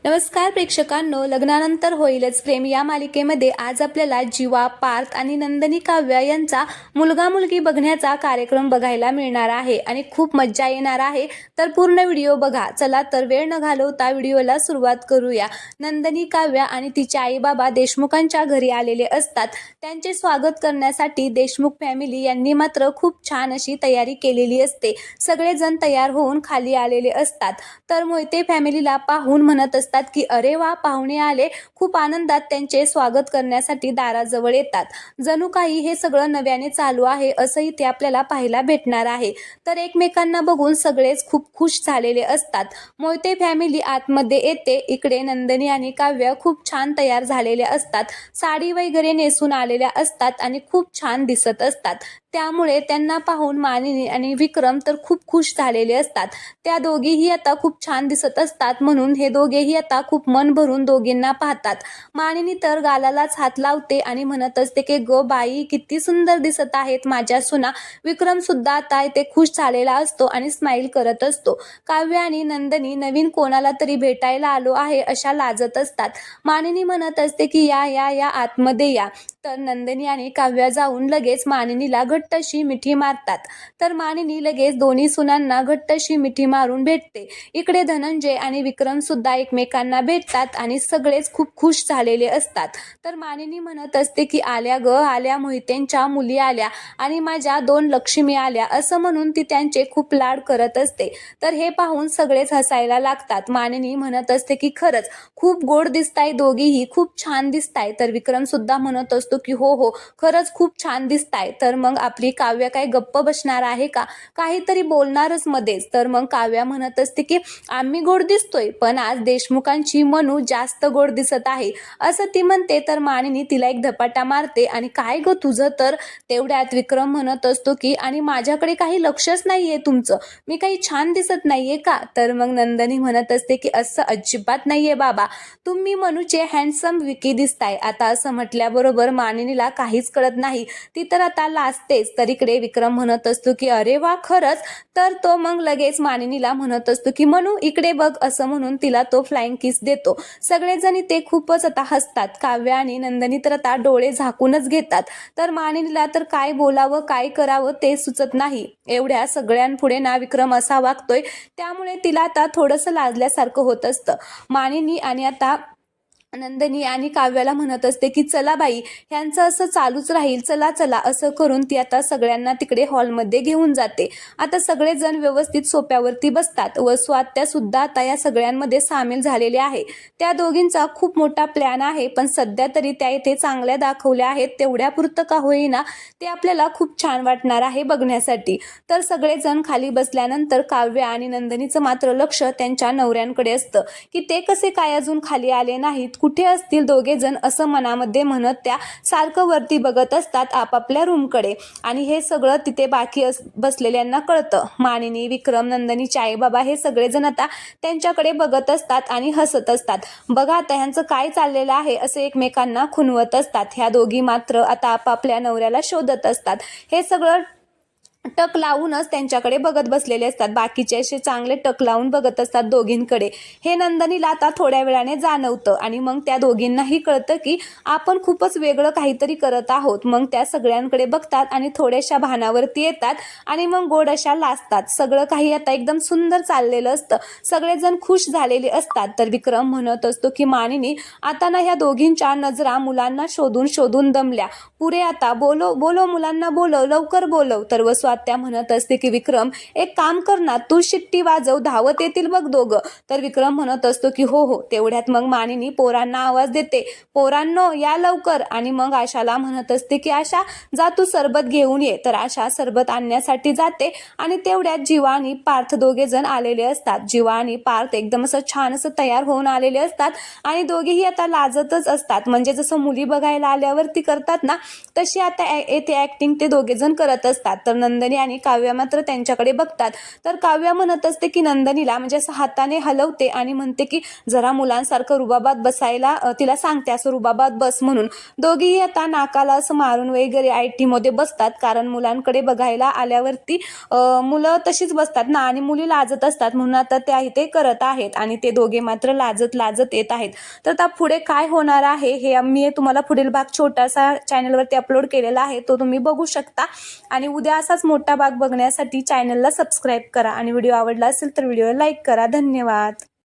नमस्कार प्रेक्षकांनो, लग्नानंतर होईलच प्रेम या मालिकेमध्ये आज आपल्याला जीवा, पार्थ आणि नंदिनी काव्या यांचा मुलगा मुलगी बघण्याचा कार्यक्रम बघायला मिळणार आहे आणि खूप मज्जा येणार आहे. तर पूर्ण व्हिडिओ बघा. चला तर वेळ न घालवता व्हिडिओला सुरुवात करूया. नंदिनी काव्या आणि तिचे आई बाबा देशमुखांच्या घरी आलेले असतात. त्यांचे स्वागत करण्यासाठी देशमुख फॅमिली यांनी मात्र खूप छान अशी तयारी केलेली असते. सगळेजण तयार होऊन खाली आलेले असतात. तर मोहिते फॅमिलीला पाहून म्हणत असतात की अरे वा, पाहुणे आले. खूप आनंदात त्यांचे स्वागत करण्यासाठी दाराजवळ येतात. जणू काही हे सगळं नव्याने चालू आहे असं इथे आपल्याला पाहायला भेटणार आहे. तर एकमेकांना बघून सगळेच खूप खुश झालेले असतात. मोहिते फॅमिली आतमध्ये येते. इकडे नंदिनी आणि काव्य खूप छान तयार झालेले असतात. साडी वगैरे नेसून आलेल्या असतात आणि खूप छान दिसत असतात. त्यामुळे त्यांना पाहून मानिनी आणि विक्रम तर खूप खुश झालेले असतात. त्या दोघीही आता खूप छान दिसत असतात म्हणून हे दोघेही आता खूप मन भरून दोघींना पाहतात. मानिनी तर गालालाच हात लावते आणि म्हणत असते की गो बाई, किती सुंदर दिसत आहेत माझ्या सुना. विक्रम सुद्धा आता इथे खुश झालेला असतो आणि स्माइल करत असतो. काव्य आणि नंदिनी नवीन कोणाला तरी भेटायला आलो आहे अशा लाजत असतात. मानिनी म्हणत असते की या या या आतमध्ये या. तर नंदिनी आणि काव्या जाऊन लगेच मानिनीला घट्ट अशी मिठी मारतात. तर मानिनी लगेच दोन्ही सुनांना घट्ट अशी मिठी मारून भेटते. इकडे धनंजय आणि विक्रम सुद्धा एकमेकांना भेटतात आणि सगळेच खूप खुश झालेले असतात. तर मानिनी म्हणत असते की आल्या ग आल्या, मोहित्यांच्या मुली आल्या आणि माझ्या दोन लक्ष्मी आल्या असं म्हणून ती त्यांचे खूप लाड करत असते. तर हे पाहून सगळेच हसायला लागतात. मानिनी म्हणत असते की खरंच खूप गोड दिसताय दोघीही, खूप छान दिसताय. तर विक्रम सुद्धा म्हणत असतो की हो हो, खरंच खूप छान दिसताय. तर मग आपली काव्य काय गप्प बसणार आहे का, काहीतरी बोलणारच मध्येच. तर मग काव्या म्हणत असते की आम्ही गोड दिसतोय पण आज देशमुखांची मनू जास्त गोड दिसत आहे असं ती म्हणते. तर मानिनी तिला एक धपाटा मारते आणि काय ग तुझं तर. तेवढ्यात विक्रम म्हणत असतो की आणि माझ्याकडे काही लक्षच नाहीये तुमचं, मी काही छान दिसत नाहीये का. तर मग नंदिनी म्हणत असते की असं अजिबात नाहीये बाबा, तुम्ही मनूचे हँडसम विकी दिसताय. आता असं म्हटल्याबरोबर मानिनीला काहीच कळत नाही, ती तर आता लाजतेच. तर इकडे विक्रम म्हणत असतो की अरे वा खरंच. तर तो मग लगेच मानिनीला म्हणत असतो की मनू इकडे बघ असं म्हणून तिला तो फ्लाइंग किस देतो. सगळेजण ते खूपच आता हसतात. काव्य आणि नंदिनी तर आता डोळे झाकूनच घेतात. तर मानिनीला तर काय बोलावं काय करावं ते सुचत नाही. एवढ्या सगळ्यांपुढे ना विक्रम असा वागतोय त्यामुळे तिला आता थोडंसं लाजल्यासारखं होत असतं. मानिनी आणि आता नंदिनी आणि काव्याला म्हणत असते की चला बाई, ह्यांचं असं चालूच राहील, चला चला असं करून ती आता सगळ्यांना तिकडे हॉलमध्ये घेऊन जाते. आता सगळेजण व्यवस्थित सोप्यावरती बसतात व स्वात्या सुद्धा आता या सगळ्यांमध्ये सामील झालेले आहे. त्या दोघींचा खूप मोठा प्लॅन आहे पण सध्या तरी त्या इथे चांगल्या दाखवल्या आहेत, तेवढ्या पुरतं का होईना ते आपल्याला खूप छान वाटणार आहे बघण्यासाठी. तर सगळेजण खाली बसल्यानंतर काव्य आणि नंदिनीचं मात्र लक्ष त्यांच्या नवऱ्यांकडे असतं की ते कसे काय अजून खाली आले नाहीत, कुठे असतील दोघे जण असं मनामध्ये म्हणत त्या सारखं वरती बघत असतात आपापल्या रूमकडे. आणि हे सगळं तिथे बाकी बसलेल्यांना कळतं. मानिनी, विक्रम, नंदिनीचे आई बाबा हे सगळेजण आता त्यांच्याकडे बघत असतात आणि हसत असतात. बघा आता ह्यांचं काय चाललेलं आहे असे एकमेकांना खुणवत असतात. ह्या दोघी मात्र आता आपापल्या नवऱ्याला शोधत असतात. हे सगळं टक लावूनच त्यांच्याकडे बघत बसलेले असतात. बाकीचे असे चांगले टक लावून बघत असतात दोघींकडे. हे नंदिनीला आता थोड्या वेळाने जाणवतं आणि मग त्या दोघींनाही कळतं की आपण खूपच वेगळं काहीतरी करत आहोत. मग त्या सगळ्यांकडे बघतात आणि थोड्याशा भानावरती येतात आणि मग गोड अशा लाजतात. सगळं काही आता एकदम सुंदर चाललेलं असतं. सगळेजण खुश झालेले असतात. तर विक्रम म्हणत असतो की मानिनी, आता ना ह्या दोघींच्या नजरा मुलांना शोधून शोधून दमल्या, पुरे आता बोलो बोलो मुलांना बोलव, लवकर बोलव. तर त्या म्हणत असते की विक्रम एक काम कर ना, तू शिट्टी वाजव, धावत येतील बघ दोघं. तर विक्रम म्हणत असतो की हो हो. तेवढ्यात मग मानिनी पोरांना आवाज देते, पोरांनो या लवकर. आणि मग आशाला म्हणत असते की आशा जा तू सरबत घेऊन ये. तर आशा सरबत आणण्यासाठी जाते आणि तेवढ्यात जीवा आणि पार्थ दोघे जण आलेले असतात. जीवा आणि पार्थ एकदम असं छान असं तयार होऊन आलेले असतात आणि दोघेही आता लाजतच असतात. म्हणजे जसं मुली बघायला आल्यावरती करतात ना, तशी आता येथे ऍक्टिंग ते दोघे जण करत असतात. तर नंदिनी आणि काव्या मात्र त्यांच्याकडे बघतात. तर काव्या म्हणत असते की नंदिनीला म्हणजे असं हाताने हलवते आणि म्हणते की जरा मुलांसारखं रुबाबात बसायला तिला सांगते असं रुबाबात बस म्हणून. दोघीही आता नाकाला असं मारून वगैरे IT मध्ये बसतात, कारण मुलांकडे बघायला आल्यावरती मुलं तशीच बसतात ना आणि मुली लाजत असतात, म्हणून आता ते करत आहेत आणि ते दोघे मात्र लाजत लाजत येत आहेत. तर आता पुढे काय होणार आहे हे मी तुम्हाला पुढील भाग छोटासा चॅनलवरती अपलोड केलेला आहे, तो तुम्ही बघू शकता. आणि उद्या असाच मोठा भाग बघण्यासाठी चॅनलला सबस्क्राईब करा आणि व्हिडिओ आवडला असेल तर व्हिडिओला लाईक करा. धन्यवाद.